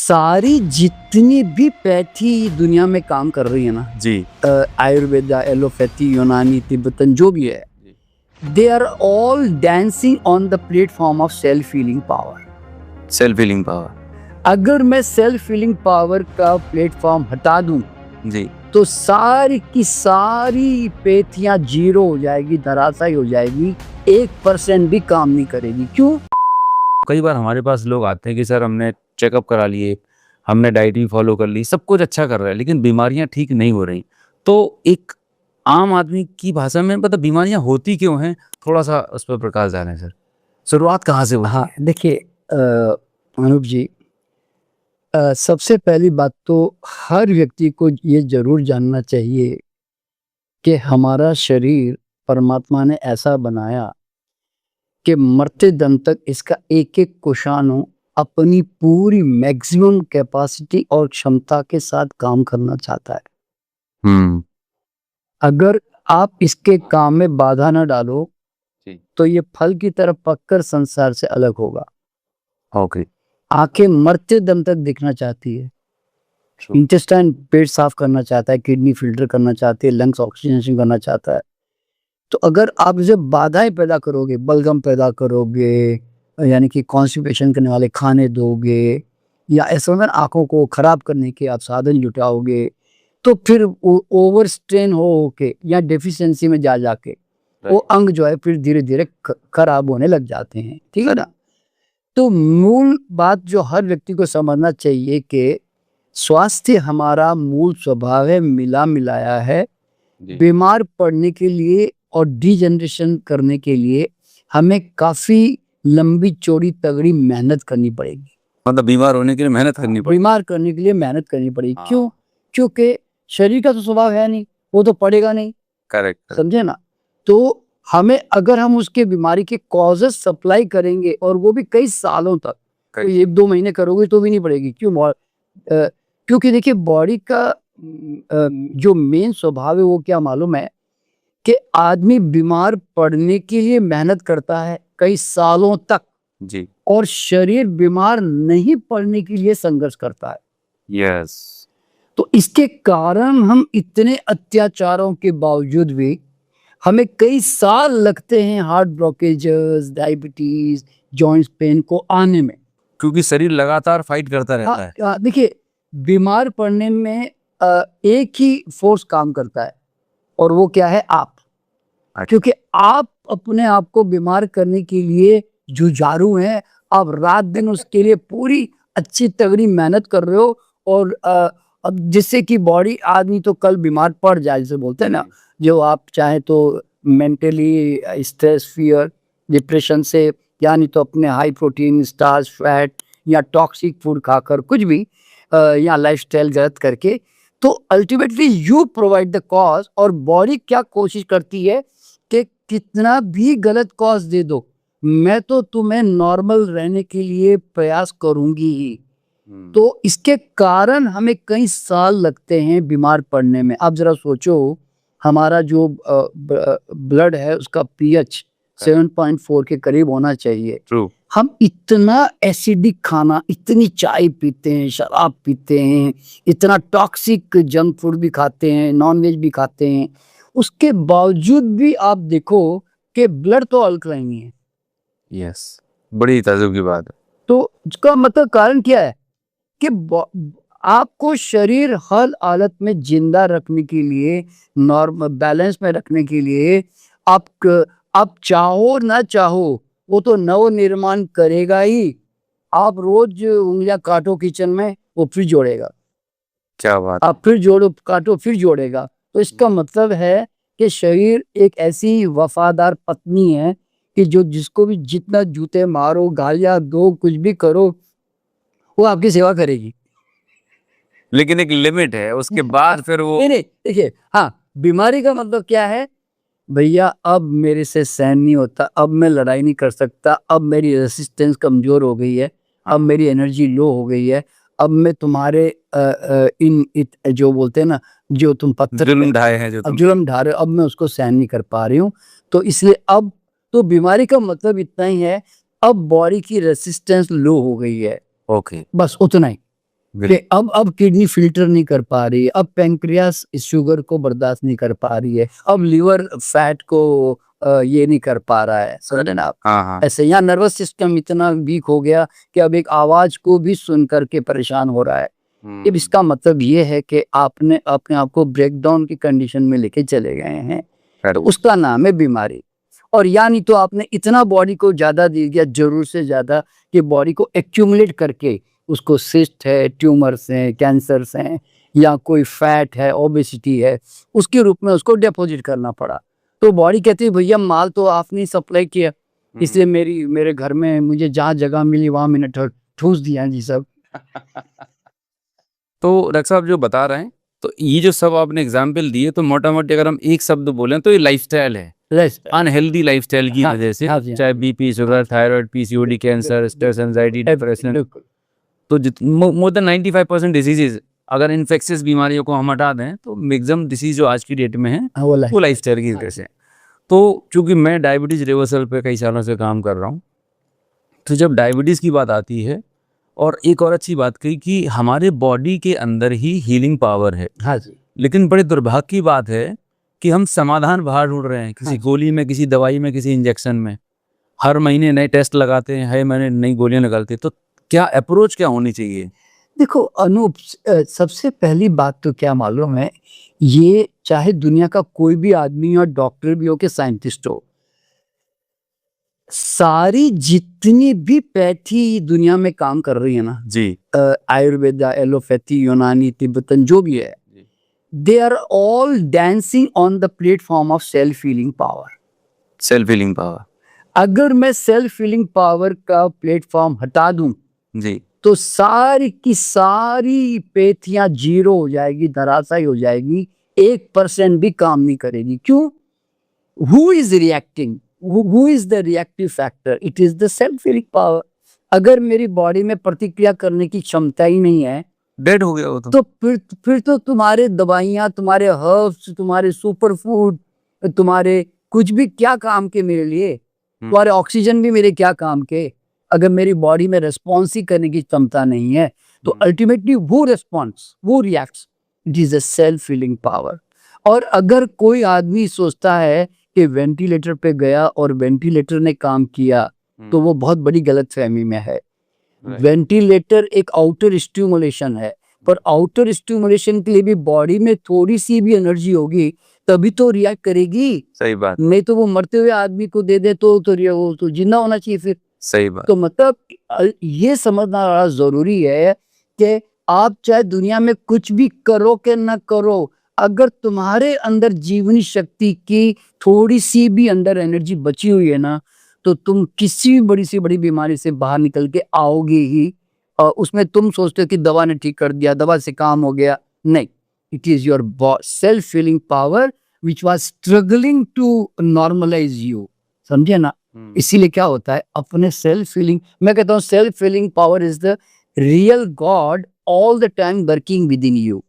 सारी जितनी भी पैथी दुनिया में काम कर रही है ना जी आयुर्वेदा, एलोपैथी, यूनानी, तिब्बतन, जो भी है, they are all dancing on the platform of self healing power. Self healing power. अगर मैं सेल्फ हीलिंग पावर का प्लेटफॉर्म हटा दूं जी तो सारी की सारी पैथियां जीरो हो जाएगी, धराशायी हो जाएगी, 1% भी काम नहीं करेगी। क्यों? कई बार हमारे पास लोग आते हैं कि सर हमने चेकअप करा लिए, हमने डाइट भी फॉलो कर ली, सब कुछ अच्छा कर रहा है, लेकिन बीमारियां ठीक नहीं हो रही। तो एक आम आदमी की भाषा में मतलब बीमारियां होती क्यों हैं, थोड़ा सा उस पर प्रकाश डालें सर। शुरुआत कहाँ से हुई? हाँ, देखिए अनूप जी, सबसे पहली बात तो हर व्यक्ति को ये जरूर जानना चाहिए कि हमारा शरीर परमात्मा ने ऐसा बनाया कि मरते दम तक इसका एक एक कोशानु अपनी पूरी मैक्सिमम कैपेसिटी और क्षमता के साथ काम करना चाहता है। अगर आप इसके काम में बाधा न डालो तो ये फल की तरह पककर संसार से अलग होगा। ओके। आंखें मरते दम तक दिखना चाहती है, इंटेस्टाइन पेट साफ करना चाहता है, किडनी फिल्टर करना चाहती है, लंग्स ऑक्सीजनेशन करना चाहता है। तो अगर आप इसे बाधाएं पैदा करोगे, बलगम पैदा करोगे, यानी कि कॉन्स्टिपेशन करने वाले खाने दोगे, या ऐसा में आंखों को खराब करने के आप साधन जुटाओगे, तो फिर ओवर स्ट्रेन हो के या डेफिशिएंसी में जा जाके वो अंग जो है फिर धीरे धीरे खराब होने लग जाते हैं। ठीक है ना? तो मूल बात जो हर व्यक्ति को समझना चाहिए कि स्वास्थ्य हमारा मूल स्वभाव है, मिला मिलाया है। बीमार पड़ने के लिए और डिजेनरेशन करने के लिए हमें काफी लंबी चौड़ी तगड़ी मेहनत करनी पड़ेगी। मतलब बीमार होने के लिए मेहनत करनी पड़ेगी। बीमार करने के लिए मेहनत करनी पड़ेगी। क्यों? क्योंकि शरीर का तो स्वभाव है नहीं, वो तो पड़ेगा नहीं। करेक्ट। समझे ना? तो हमें अगर हम उसके बीमारी के कॉजेस सप्लाई करेंगे और वो भी कई सालों तक, तो 1-2 महीने करोगे तो भी नहीं पड़ेगी। क्यों? क्योंकि देखिए बॉडी का जो मेन स्वभाव है वो क्या मालूम है कि आदमी बीमार पड़ने के लिए मेहनत करता है कई सालों तक जी, और शरीर बीमार नहीं पड़ने के लिए संघर्ष करता है। यस। तो इसके कारण हम इतने अत्याचारों के बावजूद भी हमें कई साल लगते हैं heart blockages, diabetes, joints pain को आने में, क्योंकि शरीर लगातार फाइट करता रहता है। देखिए बीमार पड़ने में एक ही फोर्स काम करता है और वो क्या है? आप। क्योंकि आप अपने आप को बीमार करने के लिए जुझारू हैं, आप रात दिन उसके लिए पूरी अच्छी तगड़ी मेहनत कर रहे हो और अब जिससे कि बॉडी आदमी तो कल बीमार पड़ जाए, जैसे बोलते हैं ना, जो आप चाहे तो मेंटली स्ट्रेस, फियर, डिप्रेशन से, यानी तो अपने हाई प्रोटीन, स्टार्च, फैट या टॉक्सिक फूड खाकर कुछ भी या लाइफस्टाइल गलत करके, तो ultimately you provide the cause. और बॉडी क्या कोशिश करती है कि कितना भी गलत कॉज दे दो, मैं तो तुम्हें नॉर्मल रहने के लिए प्रयास करूंगी ही। तो इसके कारण हमें कई साल लगते हैं बीमार पड़ने में। आप जरा सोचो, हमारा जो ब्लड है उसका पीएच 7.4 के करीब होना चाहिए। ट्रू। हम इतना एसिडिक खाना, इतनी चाय पीते हैं, शराब पीते हैं, इतना टॉक्सिक जंक फूड भी खाते हैं, नॉनवेज भी खाते हैं, उसके बावजूद भी आप देखो कि ब्लड तो अल्कलाइन है। यस, बड़ी ताज्जुब की बात है। तो इसका मतलब कारण क्या है कि आपको शरीर हर हालत में जिंदा रखने के लिए, नॉर्मल बैलेंस में रखने के लिए, आप चाहो ना चाहो वो तो नव निर्माण करेगा ही। आप रोज उंगलियां काटो किचन में, वो फिर जोड़ेगा। क्या बात। आप फिर जोड़ो, काटो, फिर जोड़ेगा। तो इसका मतलब है कि शरीर एक ऐसी वफादार पत्नी है कि जो जिसको भी जितना जूते मारो, गालियां दो, कुछ भी करो, वो आपकी सेवा करेगी। लेकिन एक लिमिट है, उसके बाद फिर वो नहीं, देखिए, हाँ, बीमारी का मतलब क्या है? भैया अब मेरे से सहन नहीं होता, अब मैं लड़ाई नहीं कर सकता, अब मेरी रेसिस्टेंस कमजोर हो गई है, अब मेरी एनर्जी लो हो गई है, अब मैं तुम्हारे जो बोलते हैं ना, जो तुम पत्थर जुल्म ढाए हैं, अब जुल्म ढा रहे हो, अब मैं उसको सहन नहीं कर पा रही हूँ। तो इसलिए अब तो बीमारी का मतलब इतना ही है, अब बॉडी की रेसिस्टेंस लो हो गई है। ओके, बस उतना ही। कि अब किडनी फिल्टर नहीं कर पा रही है, अब पैंक्रियास इस शुगर को बर्दाश्त नहीं कर पा रही है, अब लिवर फैट को ये नहीं कर पा रहा है, समझ रहे ना आप? हाँ हाँ ऐसे यहाँ नर्वस सिस्टम इतना वीक हो गया कि अब एक आवाज को भी सुन करके परेशान हो रहा है। अब इसका मतलब ये है कि आपने अपने आप को ब्रेकडाउन की कंडीशन में लेके चले गए हैं, तो उसका नाम है बीमारी। और यानी तो आपने इतना बॉडी को ज्यादा दे दिया, जरूर से ज्यादा, कि बॉडी को एक्यूमुलेट करके उसको सिस्ट है, ट्यूमर्स हैं, कैंसर्स हैं, या कोई फैट है, ओबेसिटी है, उसके रूप में उसको डिपॉजिट करना पड़ा। तो बॉडी कहती है भैया माल तो आपने सप्लाई किया, इसलिए मेरे घर में मुझे जहाँ जगह मिली वहां मैंने ठूस दिया जी सब। तो डॉक्टर साहब जो बता रहे हैं, तो ये जो सब आपने एग्जाम्पल दिए, तो मोटा मोटी अगर हम एक शब्द बोलें तो ये लाइफस्टाइल है, अनहेल्दी लाइफस्टाइल की वजह से, चाहे BP, sugar, thyroid, PCOD, cancer, stress, anxiety, depression, तो मोर देन 95% डिजीजेज, अगर इन्फेक्शियस बीमारियों को हम हटा दें तो मैक्सिमम डिसीज जो आज की डेट में है वो लाइफस्टाइल की वजह से। तो चूंकि मैं डायबिटीज रिवर्सल पे कई सालों से काम कर रहा हूँ, तो जब डायबिटीज की बात आती है, और एक और अच्छी बात कही कि हमारे बॉडी के अंदर ही हीलिंग पावर है। हाँ जी। लेकिन बड़े दुर्भाग्य की बात है कि हम समाधान बाहर ढूंढ रहे हैं, किसी गोली में, किसी दवाई में, किसी इंजेक्शन में। हर महीने नए टेस्ट लगाते हैं, हर महीने नई गोलियां निकालते हैं। तो क्या अप्रोच क्या होनी चाहिए? देखो अनूप, सबसे पहली बात तो क्या मालूम है, ये चाहे दुनिया का कोई भी आदमी हो, डॉक्टर भी हो कि साइंटिस्ट हो, सारी जितनी भी पैथी दुनिया में काम कर रही है ना जी, आयुर्वेदा, एलोपैथी, यूनानी, तिब्बतन, जो भी है, they are all dancing on the platform of self healing power. Self healing power. अगर मैं सेल्फ हीलिंग पावर का प्लेटफॉर्म हटा दूं जी, तो सारी की सारी पैथियां जीरो हो जाएगी, धराशायी हो जाएगी, 1% भी काम नहीं करेगी। क्यों? Who is reacting? Who is the reactive factor? It is the self-healing power. अगर मेरी बॉडी में प्रतिक्रिया करने की क्षमता ही नहीं है, डेड हो गया वो तो फिर तो तुम्हारे दवाइयाँ, तुम्हारे हर्ब्स, तुम्हारे सुपर फूड, तुम्हारे कुछ भी क्या काम के मेरे लिए, तुम्हारे ऑक्सीजन भी मेरे क्या काम के, अगर मेरी बॉडी में रेस्पॉन्स ही करने की क्षमता नहीं है, तो अल्टीमेटली वो रेस्पॉन्स, वो reacts. It is a self healing power. और अगर कोई आदमी सोचता है कि वेंटिलेटर पे गया और वेंटिलेटर ने काम किया, तो वो बहुत बड़ी गलतफहमी में है। वेंटिलेटर एक आउटर स्टिमुलेशन है, पर आउटर स्टिमुलेशन के लिए भी बॉडी में थोड़ी सी भी एनर्जी होगी तभी तो रिएक्ट करेगी। सही बात। नहीं तो वो मरते हुए आदमी को दे दे तो वो तो जिंदा होना चाहिए फिर। सही बात। तो मतलब ये समझना बड़ा जरूरी है कि आप चाहे दुनिया में कुछ भी करो कि न करो, अगर तुम्हारे अंदर जीवनी शक्ति की थोड़ी सी भी अंदर एनर्जी बची हुई है ना, तो तुम किसी भी बड़ी से बड़ी बीमारी से बाहर निकल के आओगे ही। उसमें तुम सोचते हो कि दवा ने ठीक कर दिया, दवा से काम हो गया, नहीं। It is your self healing power which was struggling to normalise you, समझे ना? इसीलिए क्या होता है, अपने सेल्फ हीलिंग, मैं कहता हूँ self healing power is the real God all the time working with in you.